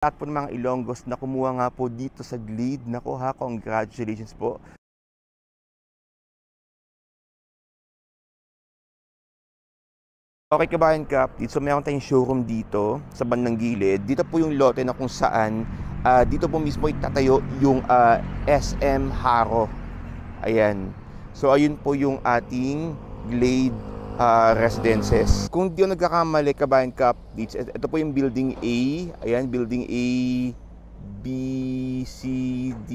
Lahat po ng mga Ilonggos na kumuha nga po dito sa Glade. Naku ha, congratulations po. Okay, Kabayan Cup, so meron tayong showroom dito sa bandang gilid. Dito po yung lote na kung saan dito po mismo itatayo yung SM Haro. Ayan. So ayun po yung ating Glade residences. Kung di ako nagkakamali, Kabayan Cup, ito po yung building A. Ayan, building A, B, C, D,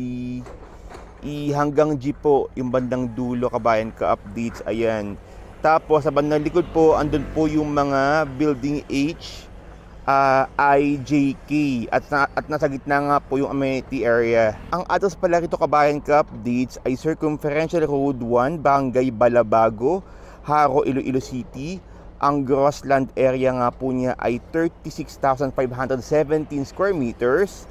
E hanggang G po yung bandang dulo, Kabayan Ka-updates. Ayan. Tapos sa bandang likod po, andun po yung mga building H, I, J, K at nasa gitna nga po yung amenity area. Ang address pala rito, Kabayan Ka-updates, ay Circumferential Road 1, Barangay Balabago, Haro, Iloilo City. Ang gross land area nga po niya ay 36,517 square meters.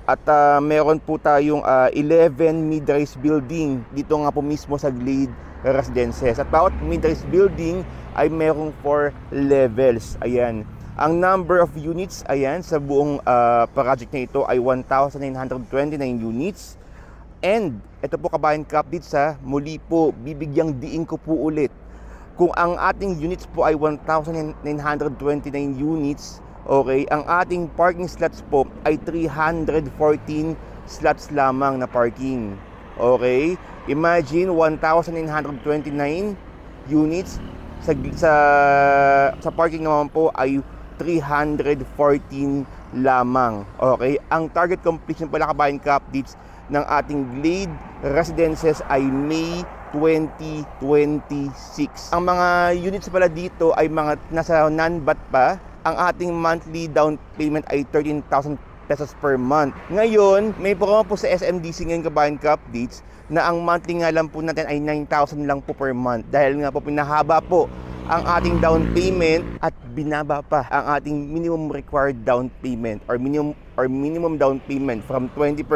At meron po tayong 11 mid-rise building dito nga po mismo sa Glade Residences. At bawat mid-rise building ay merong 4 levels. Ayan. Ang number of units, ayan, sa buong project na ito ay 1,929 units. And ito po, Kabayan Cup, dito sa muli po, bibigyang diin ko po ulit. Kung ang ating units po ay 1,929 units, okay, ang ating parking slots po ay 314 slots lamang na parking. Okay? Imagine 1,929 units sa parking naman po ay 314 lamang. Okay? Ang target completion pala, Kabayan Cup, ng ating Glade Residences ay May 2026. Ang mga units pala dito ay mga nasa non-BAT pa. Ang ating monthly down payment ay 13,000 pesos per month. Ngayon, may promo po sa SMDC ngayon, Kabayan Cup updates, na ang monthly nga lang po natin ay 9,000 lang po per month. Dahil nga po pinahaba po ang ating down payment at binaba pa ang ating minimum required down payment or minimum down payment from 20%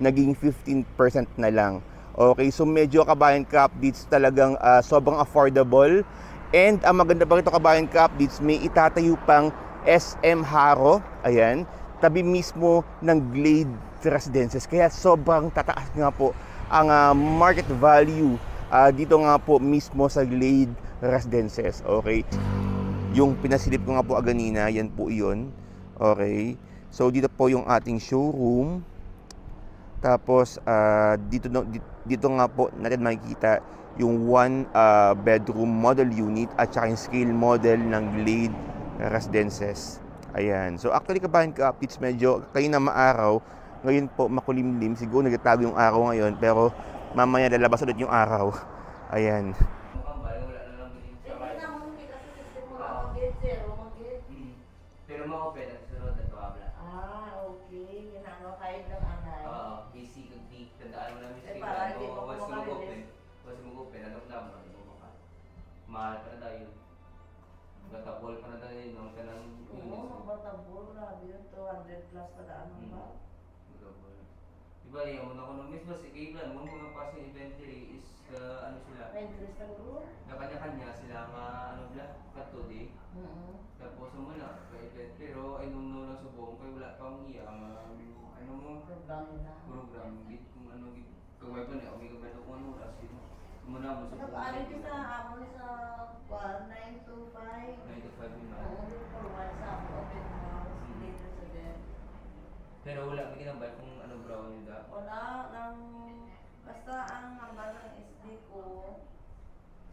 naging 15% na lang. Okay, so medyo, Kabayan Cup updates, talagang sobrang affordable. And ang maganda pa rito, Kabayan Cup updates, may itatayo pang SM Haro, ayan, tabi mismo ng Glade Residences. Kaya sobrang tataas nga po ang market value dito nga po mismo sa Glade Residences. Okay, yung pinasilip ko nga po aganina, yan po iyon. Okay, so dito po yung ating showroom. Tapos dito nga po natin makikita yung 1 bedroom model unit at saka yung scale model ng Glade Residences. Ayan. So actually, Kabayan Cup, it's medyo kayo na maaraw. Ngayon po makulimlim. Siguro nagtatago yung araw ngayon, pero mamaya lalabas ulit yung araw. Ayan. Pero ma-open ang sunod na tuwabla. Okay. Yun ang kahit ng anay. Busy kung di tandaan mo namin sa Para hindi mo once kumakalis. mag-open, anong naman, mahal pa na tayo. Gatapol pa na tayo ng kanang units. Oo, batabol. Grabe yun. 200 plus kada ano ba? Gatapol. Diba, yung una ko nung miss, basta kailan, mga passing inventory is, ano sila? Interest na guro? Na kanya-kanya sila nga, ano bla, katodi. Tapos muna, ka-event, pero ay nung lang subong, kaya wala pang iya, ano mo? Program na. Program, kung ano, kung may pa na, may kabalo kung ano, kasi muna mo subong. Ano din sa amon sa 925? 9 to 5 yun na. Oo, formal sa open house. Later sa din. Pero wala, may kinambal kung ano brown yun da. Wala nang basta ang hambal ng SD ko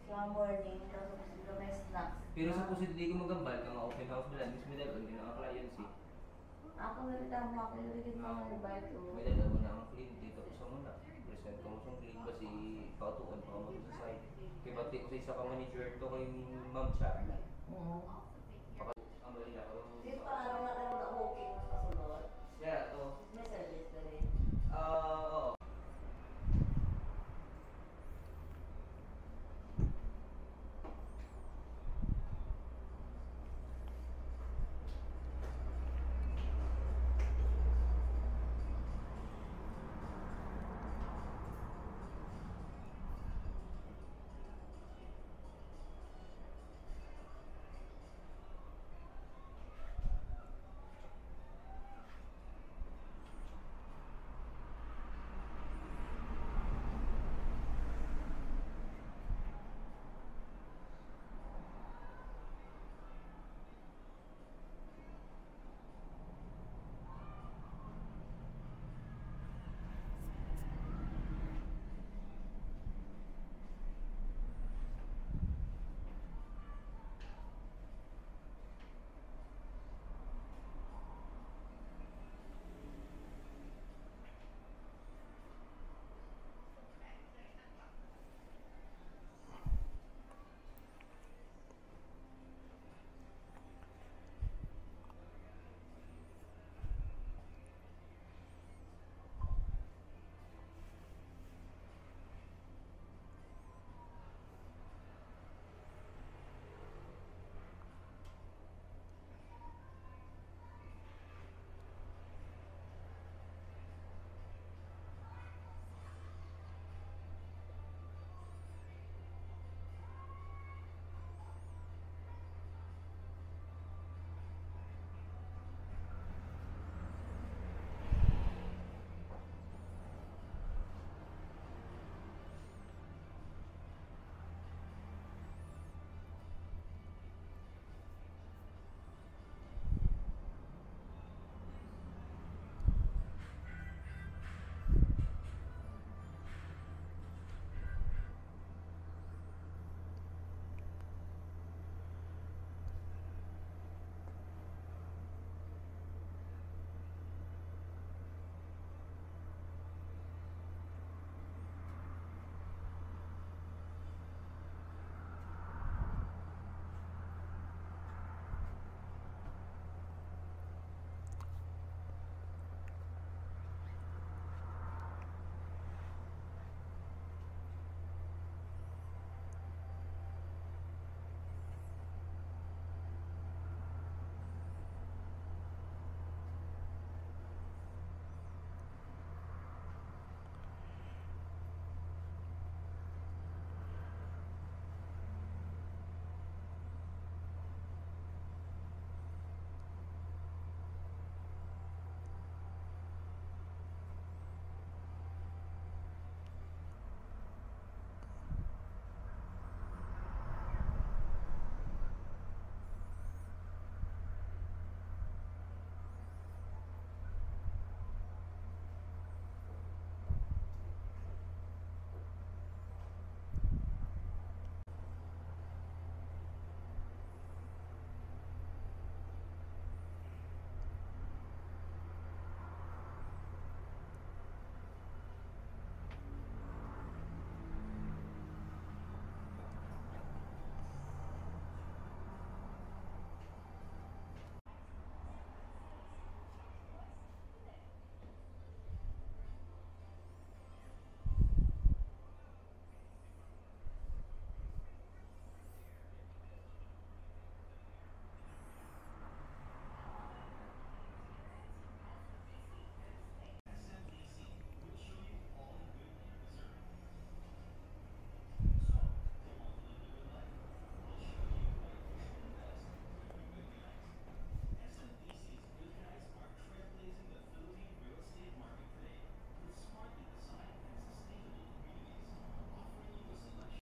sa morning tapos sila may snacks. Pero supposedly kung magambal ka nga open house nila, mismo dahil hindi na ka-clients eh. Ako nalita mo ako nalagyan mo ng invite ko. May dalawa na ang clean dito sa muna. Present ko mo siyang clean ba si Pautuan pa mo sa site. Kaya pati ko sa isa ka manager to kay Ma'am Cha. Oo. Ang balila ko. Dito pa araw na kayo na okay mo sa sunod. Yeah, to. May service na rin. Oo.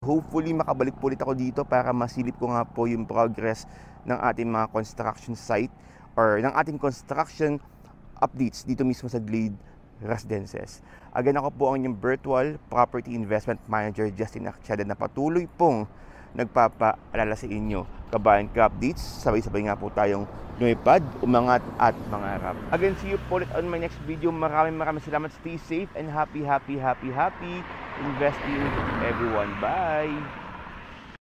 hopefully makabalik po ulit ako dito para masilip ko nga po yung progress ng ating mga construction site or ng ating construction updates dito mismo sa Glade Residences. Again, ako po ang inyong virtual property investment manager, Justin Acciada, na patuloy pong nagpapaalala sa inyo, kabayan ka updates, sabay-sabay nga po tayong lumipad, umangat at mangarap. Again, see you po ulit on my next video. Maraming salamat. Stay safe and happy investing everyone. Bye!